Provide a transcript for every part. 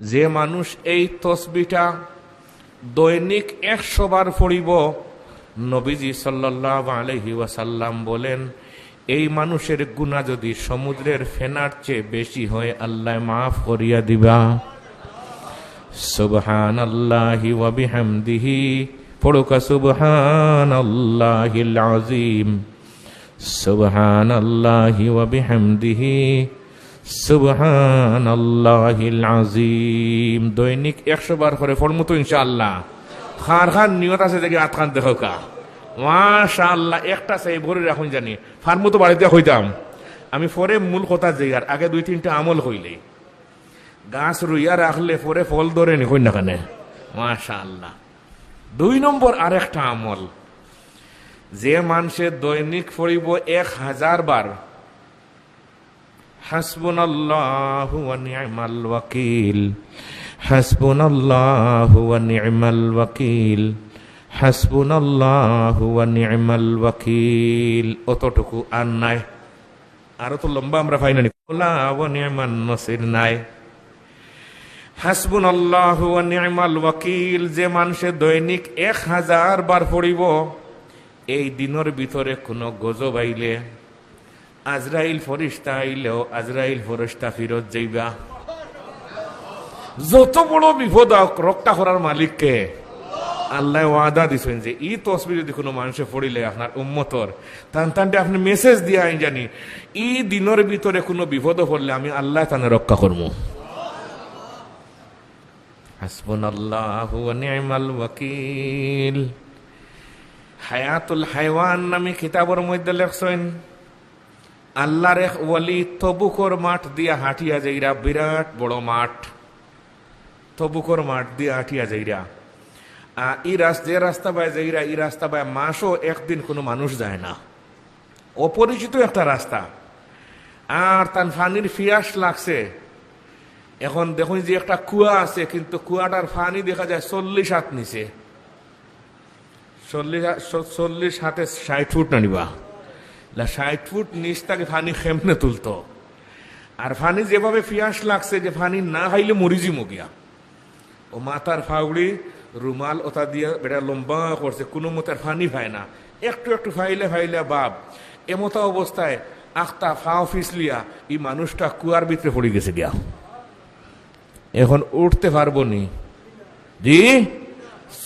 যে মানুষ এই তসবিটা দৈনিক 100 বার পড়িব, নবীজি সাল্লাল্লাহু আলাইহি ওয়াসাল্লাম বলেন এই মানুষের গুনাহ যদি সমুদ্রের ফেনার চেয়ে বেশি হয় আল্লাহ মাফ করিয়া দিবা। সুবহানাল্লাহি ওয়া বিহামদিহি, পড়ুকা সুবহানাল্লাহিল আযীম, সুবহানাল্লাহি ওয়া বিহামদিহি, সুবহানাল্লাহিল আযীম। দৈনিক 100 বার করে পড়মু তো ইনশাআল্লাহ। খার খার নিয়ত আছে দেখি আতখান দেখো কা মাশাআল্লাহ। একটা চাই ভরে রাখুন জানি ফার্মু তো বাড়িতে হইতাম আমি পরে মূল কথা জায়গার আগে 2-3টা আমল হইলে গাছ রুইয়া রাখলে পরে ফল ধরে নি হই না কেন মাশাআল্লাহ। 2 নম্বর আরেকটা আমল, যে মানুষে দৈনিক পড়িব 1000 বার হাসবুনাল্লাহু ওয়া নি'মাল ওয়াকিল, হাসবুনাল্লাহু ওয়া নি'মাল ওয়াকিল, হাসবুনাল্লাহু ওয়া নি'মাল ওয়াকিল। অতটুকু আর নাই, আরো তো লম্বা আমরা পাই না। ওয়া নি'মান নাসির নাই। হাসবুনাল্লাহু ওয়া নি'মাল ওয়াকিল যে মানুষে দৈনিক 1000 বার পড়িব, এই দিনের ভিতরে কোনো গজব আইলে আজরাইল ফেরেশতা আইলেও আজরাইল ফেরেশতা ফিরত যাইবা। যত বড় বিপদ রক্ষা করার মালিককে আল্লাহ ওয়াদা দিছেন যে এই তসবিহ যদি কোনো মানুষে পড়িলে আপনার উম্মতর তানটানটে আপনি মেসেজ দিয়ে আইন জানি এই দিনের ভিতরে কোনো বিপদ পড়লে আমি আল্লাহ তানে রক্ষা করবো। হাসবুনাল্লাহু ওয়া নি'মাল ওয়াকিল। হায়াতুল হায়ওয়ান নামে কিতাবের মধ্যে লেখছেন আল্লাহর এক ওয়ালি তবুকর মাঠ দিয়া হাঁটিয়া যাইরা, বিরাট বড় মাঠ, তবুকর মাঠ দিয়া হাঁটিয়া যাইরা। যে রাস্তা বায় যাইরা এই রাস্তা বায় মাসও একদিন কোনো মানুষ যায় না, অপরিচিত একটা রাস্তা। আর তার পানির পিয়াস লাগছে। এখন দেখুন যে একটা কুয়া আছে, কিন্তু কুয়াটার পানি দেখা যায় 40 হাত নিচে, 40 হাতে 60 ফুট না নিবা, 60 ফুট নিচ থেকে পানি খেমনে তুলতো। আর পানি যেভাবে পিয়াস লাগছে যে পানি না খাইলে মরিজি মগিয়া। ও মাথার ফাউড়ি রুমাল ওটা দিয়ে বেটা লম্বা করছে, কোনো মতের পানি পায় না, একটু একটু ফাইলে ফাইলে বাপ। এমতো অবস্থায় আখতা ফাও ফিসলিয়া এই মানুষটা কুয়ার ভিতরে পড়ে গেছে গিয়া। এখন উঠতে পারবো নি জি,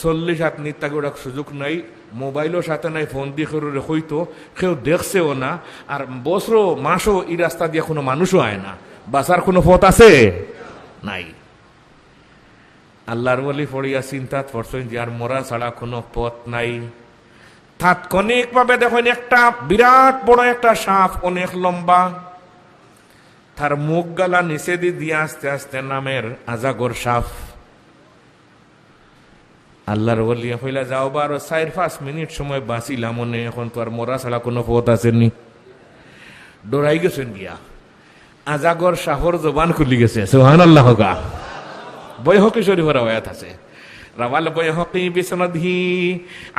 40 হাত নিত তাকে ওটা সুযোগ নাই, মোবাইলও সাথে নাই, ফোন দিয়ে করে হইতো, কেউ দেখছেও না। আর বছর মাসও এই রাস্তা দিয়ে কোনো মানুষও আয় না, বাসার কোনো পথ আছে নাই। আল্লাহর ওয়ালি পড়িয়া চিন্তা করছেন যে আর মরা ছাড়া কোনো পথ নাই। তাৎক্ষণিক ভাবে দেখেন একটা বিরাট বড় একটা সাপ, অনেক লম্বা, তার মুখ গালা নিচে দিয়ে আস্তে আস্তে নামের আজাগর সাপ। আল্লাহর ওয়ালি হইলা যাও বা আরো 4-5 মিনিট সময় বাঁচিলাম মনে, এখন তো আর মরা ছাড়া কোনো পথ আসেনি। ডরাই গেছেন গিয়া, আজাগর সাহর জবান খুলি গেছে। সুবহানাল্লাহ। বৈহকী শরীফের রওয়ায়াত আছে, রাওয়াল বাইহাকী বিসনাদিহি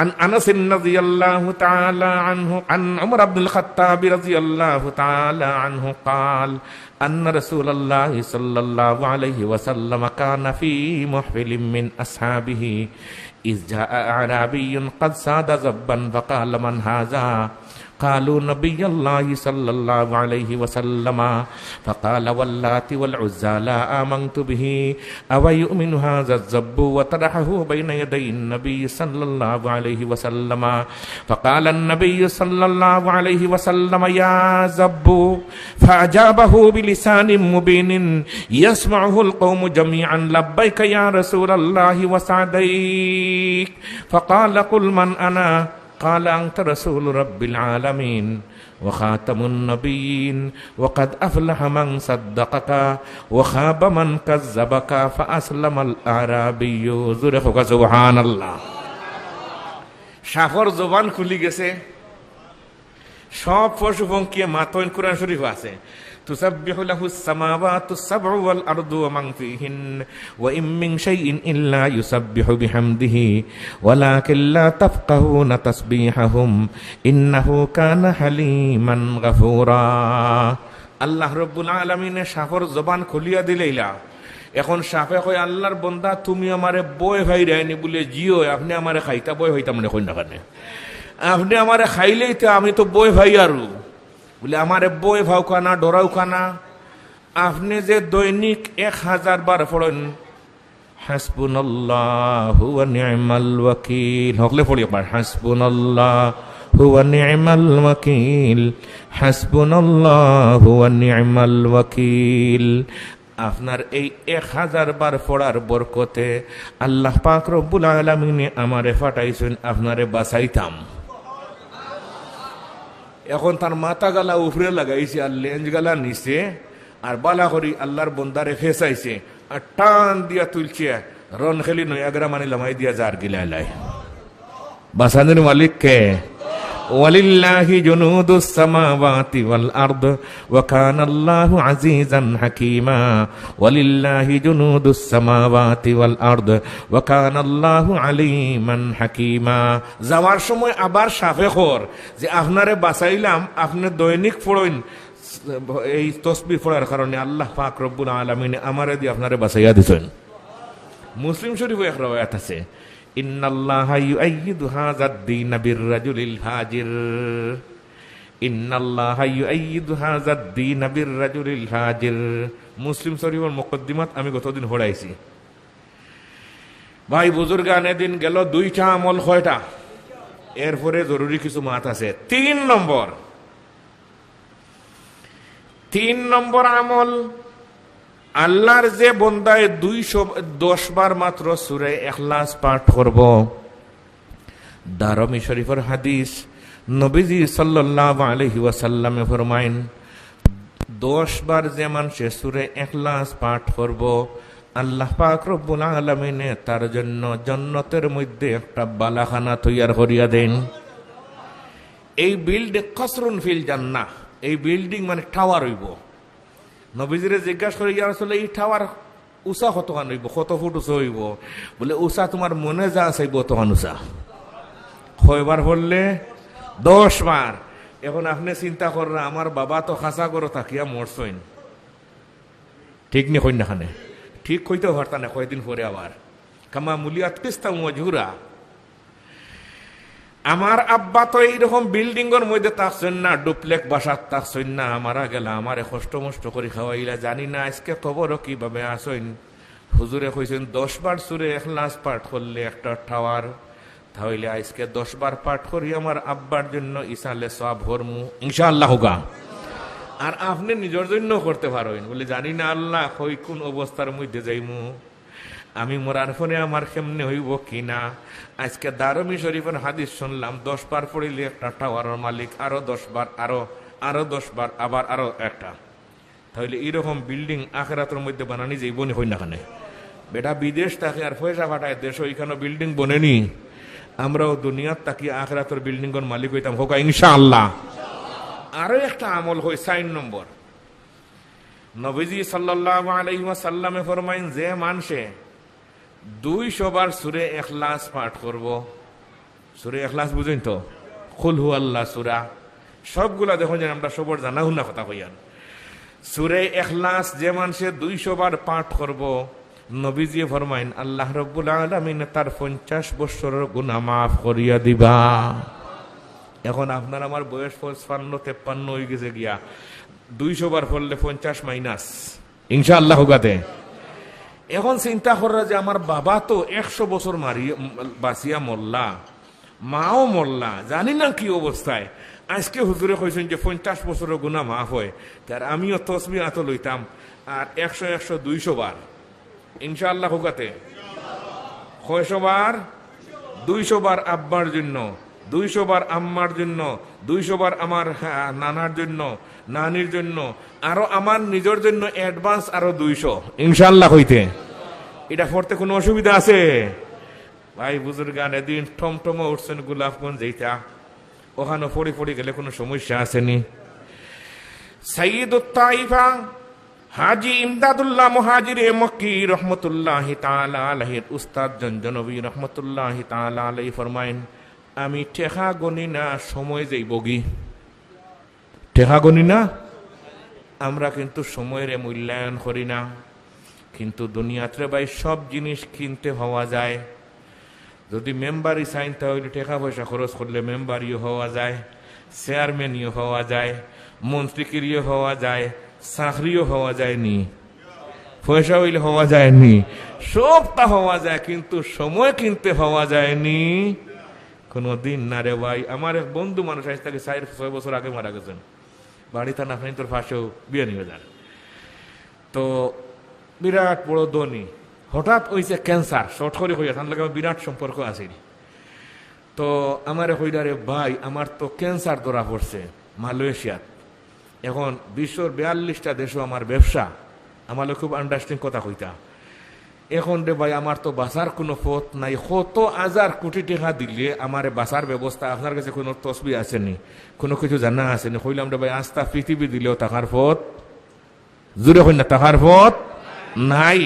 আন আনাস রাদিয়াল্লাহু তাআলা আনহু আন উমর ইবনুল খাত্তাব রাদিয়াল্লাহু তাআলা আনহু قال أن رسول الله صلى الله عليه وسلم كان في محفل من أصحابه إذ جاء أعرابي قد ساد زبا فقال من هذا قالوا نبي الله صلى الله عليه وسلم فقال واللات والعزى لا آمنت به أو يؤمن هذا الزب وطرحه بين يدي النبي صلى الله عليه وسلم فقال النبي صلى الله عليه وسلم يا زب فأجابه بلسان مبين يسمعه القوم جميعا لبيك يا رسول الله وسعديك فقال قل من أنا قال أنت رسول رب العالمين وخاتم النبيين وقد أفلح من صدقك وخاب من كذبك فأسلم الأعرابي زرخك سبحان الله। সাফর জবান খুলি গেছে, সব পশু পঙ্খী মাতইন কোরআন শরীফ আছে। তুসাব্বিহু লাহুস সামাওয়াতুস সাবউ ওয়াল আরদু ওয়া মান ফীহিন ওয়া ইম মিন শাইইন ইল্লা ইউসাব্বিহু বিহামদিহি ওয়ালাকিন লা তাফকাহুনা তাসবিহাহুম ইন্নাহু কানা হালিমান গাফুরা। আল্লাহ রাব্বুল আলামিনের সাফর জবান খুলিয়া দিলেইলা এখন সাপে কয় আল্লাহর বন্দা তুমি আমারে বয় ভাই রায়নি বলে জিও আপনি আমারে খাইতা বয় হইতাম না কই না কানে আপনি আমারে খাইলেই তো আমি তো বয় ভাই আরু বলে আমারে বয় ভাও কানা ডরাও কানা আপনি যে দৈনিক 1000 বার পড়েন হাসবুনাল্লাহু ওয়া নি'মাল ওয়াকিল হকলে পড়ি একবার হাসবুনাল্লাহু ওয়া নি'মাল ওয়াকিল হাসবুনাল্লাহু ওয়া নি'মাল ওয়াকিল আপনার এই 1000 বার পড়ার বরকতে আল্লাহ পাক রব্বুল আলামিন আমারে ফাটাইছেন আপনারে বাঁচাইতাম। এখন তার মাথা গালা উপরে লাগাইছে আর লেঞ্জ গালা নিচে আর বালা করি আল্লাহর বন্দারে ফেসাইছে আর টান দিয়া তুলছে রন খেলি নয়াগরা মানে লামাই দিয়া জার গিলাই বাসানের মালিক কে ওয়ালিল্লাহি জুনুদুস সামাওয়াতি ওয়াল আরদ ওয়া কানাল্লাহু আজিজান হাকীমা ওয়ালিল্লাহি জুনুদুস সামাওয়াতি ওয়াল আরদ ওয়া কানাল্লাহু আলীমান হাকীমা। যাওয়ার সময় আবার সাফে খর যে আপনারে বাঁচাইলাম আপনি দৈনিক পড়েন এই তসবিহ পড়ার কারণে আল্লাহ পাক রব্বুল আলামিন আমারে দিয়ে আপনারে বাঁচাইয়া দিছেন। মুসলিম শরীফে এক রওয়ায়াত আছে ইন্নাল্লাহা ইউআইয়িদু হাযাদ দীন বিররাজুলিল ফাজির ইন্নাল্লাহা ইউআইয়িদু হাযাদ দীন বিররাজুলিল ফাজির। মুসলিম শরীফের মুকদ্দিমাত আমি গতদিন পড়াইছি। ভাই বুজুর্গানে দিন গেল 2টা আমল কয়টা এরপরে জরুরি কিছু মাত আছে। 3 নম্বর আমল আল্লাহর যে বন্দায় 210 বার মাত্র সূরা ইখলাস পাঠ করব। দারমি শরীফের হাদিস নবীজি সাল্লাল্লাহু আলাইহি ওয়াসাল্লামে ফরমায়েন 10 বার যে মানুষ সূরা ইখলাস পাঠ করব আল্লাহ পাক রব্বুল আলামিন তার জন্য জান্নাতের মধ্যে একটা বালাখানা তৈয়ার করিয়া দেন। এই বিল্ডিং কসরুন ফিল জান্নাহ, এই বিল্ডিং মানে টাওয়ার হইব। নবীজিরে জিজ্ঞাসা করে ইয়া রাসূলুল্লাহ এই টাওয়ার উঁচা কতখান হইব, কত ফুট উঁচা হইব? বলে উঁচা তোমার মনে যা চাইব তখন উঁচা। কয়বার বললে? 10 বার। এখন আপনি চিন্তা করেন আমার বাবা তো খাসা করে থাকিয়া মরছেন, ঠিক নি কই না খানে ঠিক কইতেও পারতা না কয়দিন পরে আবার কামা মুলিয়াত কিস্তা মজুরা। আমার আব্বা তো এইরকম বিল্ডিং এর মধ্যে থাকছেন না, ডুপ্লেক বাসাত থাকছেন না, মারা গেলা আমারে কষ্ট মষ্ট করে খাওয়াইলা, জানি না আজকে খবরও কিভাবে আসেন। হুজুরে কইছেন 10 বার সূরা ইখলাস পাঠ করলে একটা টাওয়ার, তাহলে আজকে 10 বার পাঠ করি আমার আব্বার জন্য ইসালে সওয়াব হরমু ইনশাআল্লাহ হোগা। আর আপনি নিজের জন্য করতে পারেন বলে জানি না আল্লাহ কই কোন অবস্থার মধ্যে যাইমু, আমি মরার পরে আমার কেমনে হইব কিনা। আজকে দারমি শরীফের হাদিস শুনলাম 10 বার পড়িলে একটা টাওয়ারের মালিক, আরো 10 বার, আরো 10 বার, আবার আরো একটা। তাহলে এইরকম বিল্ডিং আখিরাতের মধ্যে বানানি যাইব নি হই না কানে। বেটা বিদেশ থাকে আর পয়সা পাঠায় দেশ, ওইখানে বিল্ডিং বনেনি, আমরাও দুনিয়ার তাকি আখিরাতের বিল্ডিং এর মালিক হইতাম হোক ইনশাআল্লাহ। আরো একটা আমল হয় 4 নম্বর। নবীজি সাল্লাল্লাহু আলাইহি ওয়াসাল্লামে ফরমাইন যে মানুষে 200 বার সূরা ইখলাস পাঠ করব। সূরা ইখলাস বুঝেন তো, কুল হু আল্লাহ সূরা সবগুলা দেখুন যে আমরা সবার জানা হুনা কথা কইয়ান। সূরা ইখলাস যে মানুষে 200 বার পাঠ করব, নবীজি ফরমাইন আল্লাহ রাব্বুল আলামিন তার 50 বছরের গুনাহ মাফ করিয়া দিবা। এখন আপনার আমার বয়স 55-53 হয়ে গেছে গিয়া, 200 বার পড়লে 50 মাইনাস ইনশাআল্লাহ গাতে। এখন চিন্তা করা যে আমার বাবা তো 100 বছর বাঁচিয়া মরলা, মাও মরলা, জানি না কি অবস্থায়। আজকে হুজুরে কইছেন যে 50 বছরের গুনাহ মাফ হয়, তার আমিও তসবিহ আত লইতাম আর 100 200 বার ইনশাআল্লাহ গাতে। 600 বার? 200 বার আব্বার জন্য, 200 বার আম্মার জন্য, 200 বার আমার নানার জন্য, নানির জন্য, আরো আমার নিজের জন্য অ্যাডভান্স আরো 200 ইনশাআল্লাহ হইতে। এটা পড়তে কোনো অসুবিধা আছে? ভাই বুজুর্গান এদিন টমটমে উঠছেন গোলাপগঞ্জ যেটা, ওখানে পড়ে গেলে কোনো সমস্যা আসেনি। সাইয়্যিদুত তাইফা হাজী ইমদাদুল্লাহ মুহাজিরে মক্কি রহমতুল্লাহি তাআলা আলাইহির উস্তাদ জনজনবী রহমতুল্লাহি তাআলা আলাইহি ফরমায়েন আমি টেকা গনি না সময় যাইবগি। টেকা গনি না, আমরা কিন্তু সময়ের মূল্যায়ন করি না। কিন্তু দুনিয়াতে ভাই সব জিনিস কিনতে হওয়া যায়। যদি মেম্বারি সাইন তাহলে টাকা পয়সা খরচ করলে মেম্বারিও হওয়া যায়, চেয়ারম্যানও হওয়া যায়, মন্ত্রীকিরিও হওয়া যায়, চাকরিও হওয়া যায়নি, পয়সা হইলে হওয়া যায়নি, সবটা হওয়া যায়, কিন্তু সময় কিনতে হওয়া যায়নি কোনো দিন না রে ভাই। আমার এক বন্ধু মানুষ আজ থেকে 4-6 বছর আগে মারা গেছেন, বাড়ি থানা তোর ফাঁসেও 42,000। তো বিরাট বড় ধনী, হঠাৎ হয়েছে ক্যান্সার, শর্ট করে হইয়া তার লাগে বিরাট সম্পর্ক আছিল। তো আমার কইলা রে ভাই আমার তো ক্যান্সার ধরা পড়ছে মালয়েশিয়াত, এখন বিশ্বর 42টা দেশও আমার ব্যবসা, আমার খুব আন্ডারস্ট্যান্ডিং কথা কইতা। এখন রে ভাই আমার তো বাঁচার কোনো পথ নাই, কত হাজার কোটি টাকা দিলে আমার বাঁচার ব্যবস্থা, আপনার কাছে কোনো তসবি আসেনি, কোনো কিছু জানা আসেনি? কইলাম রে ভাই আস্থা পৃথিবী দিলেও টাকার পথ, জুড়ে হই না টাকার পথ নাই।